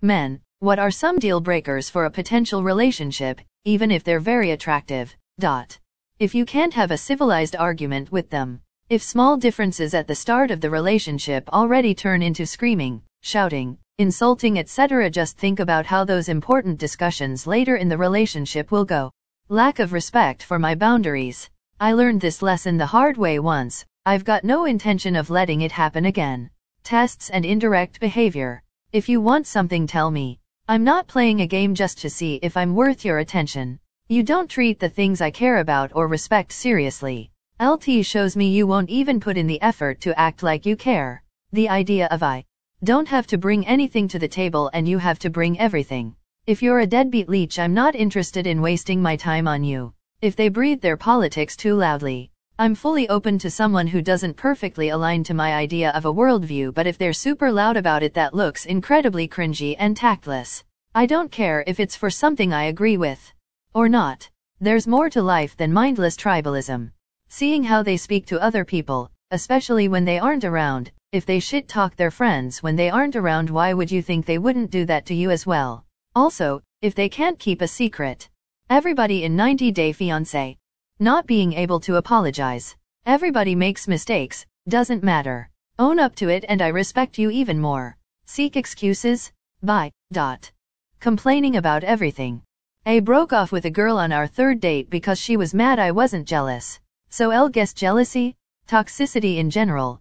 Men, what are some deal breakers for a potential relationship, even if they're very attractive? If you can't have a civilized argument with them. If small differences at the start of the relationship already turn into screaming, shouting, insulting, etc., just think about how those important discussions later in the relationship will go. Lack of respect for my boundaries. I learned this lesson the hard way once. I've got no intention of letting it happen again. Tests and indirect behavior. If you want something, tell me. I'm not playing a game just to see if I'm worth your attention. You don't treat the things I care about or respect seriously. LT shows me you won't even put in the effort to act like you care. The idea of I don't have to bring anything to the table and you have to bring everything. If you're a deadbeat leech, I'm not interested in wasting my time on you. If they breathe their politics too loudly, I'm fully open to someone who doesn't perfectly align to my idea of a worldview, but if they're super loud about it, that looks incredibly cringy and tactless. I don't care if it's for something I agree with or not. There's more to life than mindless tribalism. Seeing how they speak to other people, especially when they aren't around. If they shit talk their friends when they aren't around, why would you think they wouldn't do that to you as well? Also, if they can't keep a secret. Everybody in 90 Day Fiancé. Not being able to apologize. Everybody makes mistakes, doesn't matter. Own up to it and I respect you even more. Seek excuses? Bye. Complaining about everything. I broke off with a girl on our third date because she was mad I wasn't jealous. So I'll guess jealousy? Toxicity in general.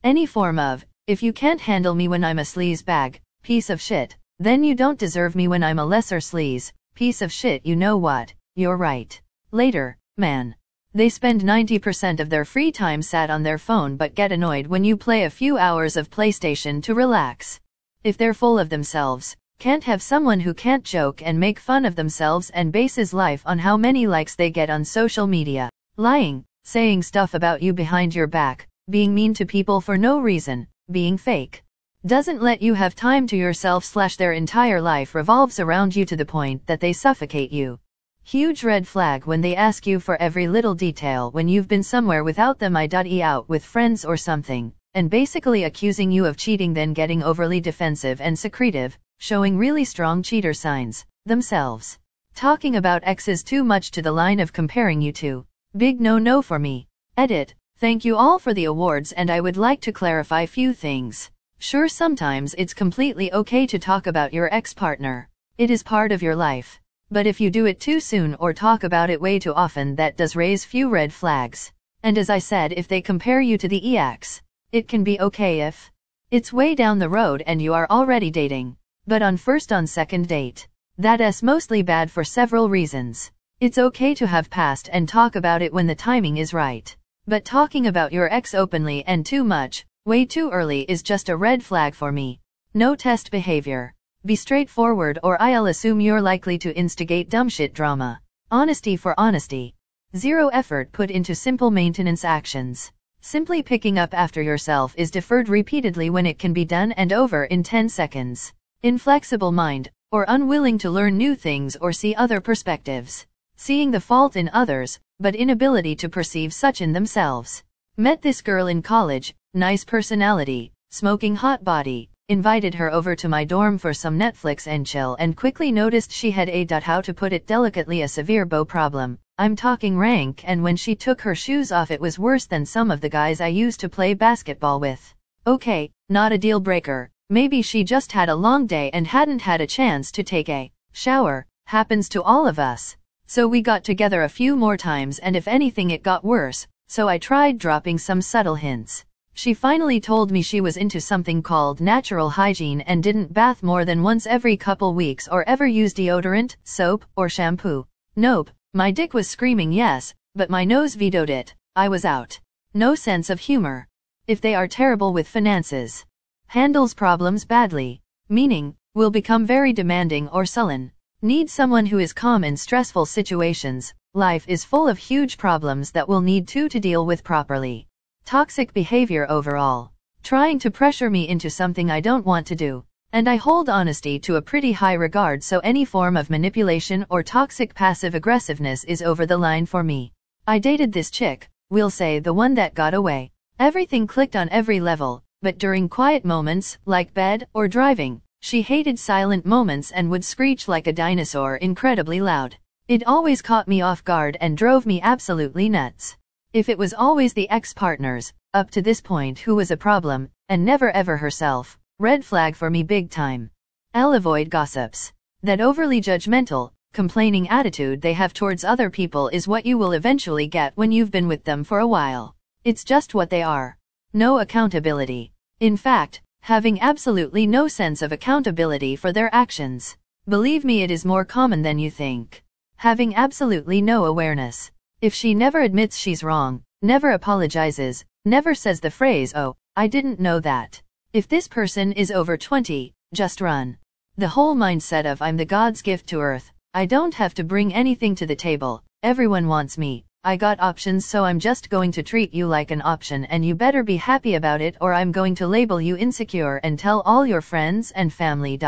Any form of, if you can't handle me when I'm a sleaze bag, piece of shit, then you don't deserve me when I'm a lesser sleaze, piece of shit. You know what? You're right. Later, man. They spend 90% of their free time sat on their phone but get annoyed when you play a few hours of PlayStation to relax. If they're full of themselves, can't have someone who can't joke and make fun of themselves and bases life on how many likes they get on social media. Lying, saying stuff about you behind your back, being mean to people for no reason, being fake. Doesn't let you have time to yourself / their entire life revolves around you to the point that they suffocate you. Huge red flag when they ask you for every little detail when you've been somewhere without them, i.e. out with friends or something, and basically accusing you of cheating, then getting overly defensive and secretive, showing really strong cheater signs themselves. Talking about exes too much to the line of comparing you to. Big no for me. Edit. Thank you all for the awards, and I would like to clarify few things. Sure, sometimes it's completely okay to talk about your ex-partner. It is part of your life. But if you do it too soon or talk about it way too often, that does raise few red flags. And as I said, if they compare you to the ex, it can be okay if it's way down the road and you are already dating. But on second date, that's mostly bad for several reasons. It's okay to have passed and talk about it when the timing is right. But talking about your ex openly and too much, way too early, is just a red flag for me. No test behavior. Be straightforward or I'll assume you're likely to instigate dumb shit drama. Honesty for honesty. Zero effort put into simple maintenance actions. Simply picking up after yourself is deferred repeatedly when it can be done and over in 10 seconds. Inflexible mind, or unwilling to learn new things or see other perspectives. Seeing the fault in others, but inability to perceive such in themselves. Met this girl in college, nice personality, smoking hot body, invited her over to my dorm for some Netflix and chill, and quickly noticed she had how to put it delicately, a severe beau problem. I'm talking rank, and when she took her shoes off it was worse than some of the guys I used to play basketball with. Okay, not a deal breaker. Maybe she just had a long day and hadn't had a chance to take a shower. Happens to all of us. So we got together a few more times, and if anything it got worse, so I tried dropping some subtle hints. She finally told me she was into something called natural hygiene and didn't bath more than once every couple weeks or ever use deodorant, soap, or shampoo. Nope, my dick was screaming yes, but my nose vetoed it. I was out. No sense of humor. If they are terrible with finances. Handles problems badly. Meaning, will become very demanding or sullen. Need someone who is calm in stressful situations. Life is full of huge problems that we'll need to deal with properly. Toxic behavior overall. Trying to pressure me into something I don't want to do. And I hold honesty to a pretty high regard, so any form of manipulation or toxic passive aggressiveness is over the line for me. I dated this chick, we'll say the one that got away. Everything clicked on every level, but during quiet moments, like bed or driving, She hated silent moments and would screech like a dinosaur incredibly loud. It always caught me off guard and drove me absolutely nuts. If it was always the ex-partners, up to this point, who was a problem, and never ever herself, red flag for me big time. I'll avoid gossips. That overly judgmental, complaining attitude they have towards other people is what you will eventually get when you've been with them for a while. It's just what they are. No accountability. In fact, having absolutely no sense of accountability for their actions. Believe me, it is more common than you think. Having absolutely no awareness. If she never admits she's wrong, never apologizes, never says the phrase, "Oh, I didn't know that." If this person is over 20, just run. The whole mindset of "I'm the God's gift to earth, I don't have to bring anything to the table, everyone wants me, I got options, so I'm just going to treat you like an option and you better be happy about it, or I'm going to label you insecure and tell all your friends and family."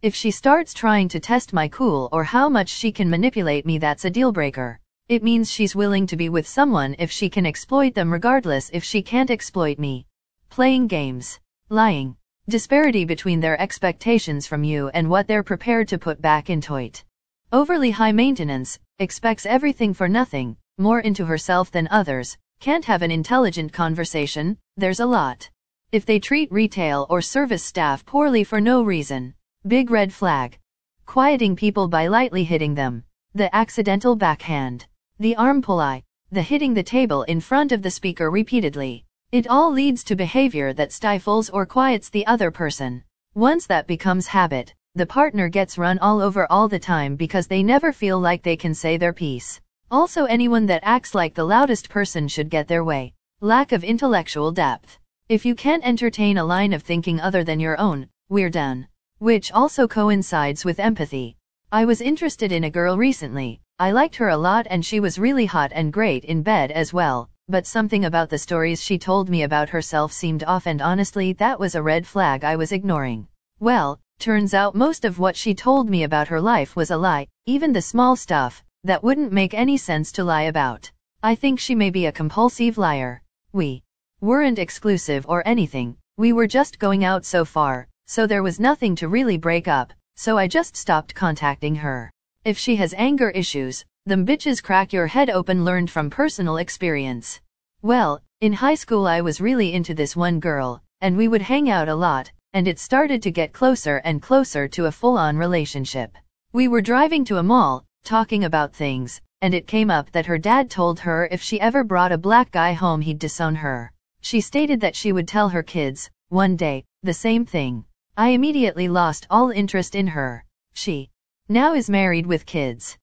If she starts trying to test my cool or how much she can manipulate me, that's a deal breaker. It means she's willing to be with someone if she can exploit them regardless if she can't exploit me. Playing games. Lying. Disparity between their expectations from you and what they're prepared to put back into it. Overly high maintenance, expects everything for nothing, more into herself than others, can't have an intelligent conversation, there's a lot. If they treat retail or service staff poorly for no reason, big red flag. Quieting people by lightly hitting them. The accidental backhand. The arm pull eye. The hitting the table in front of the speaker repeatedly. It all leads to behavior that stifles or quiets the other person. Once that becomes habit, the partner gets run all over all the time because they never feel like they can say their piece. Also, anyone that acts like the loudest person should get their way. Lack of intellectual depth. If you can't entertain a line of thinking other than your own, we're done. Which also coincides with empathy. I was interested in a girl recently. I liked her a lot and she was really hot and great in bed as well, but something about the stories she told me about herself seemed off, and honestly that was a red flag I was ignoring. Well, turns out most of what she told me about her life was a lie, even the small stuff that wouldn't make any sense to lie about. I think she may be a compulsive liar. We weren't exclusive or anything, we were just going out so far, so there was nothing to really break up, so I just stopped contacting her. If she has anger issues, them bitches crack your head open. Learned from personal experience. Well, in high school I was really into this one girl, and we would hang out a lot, and it started to get closer and closer to a full-on relationship. We were driving to a mall, talking about things, and it came up that her dad told her if she ever brought a black guy home he'd disown her. She stated that she would tell her kids, one day, the same thing. I immediately lost all interest in her. She now is married with kids.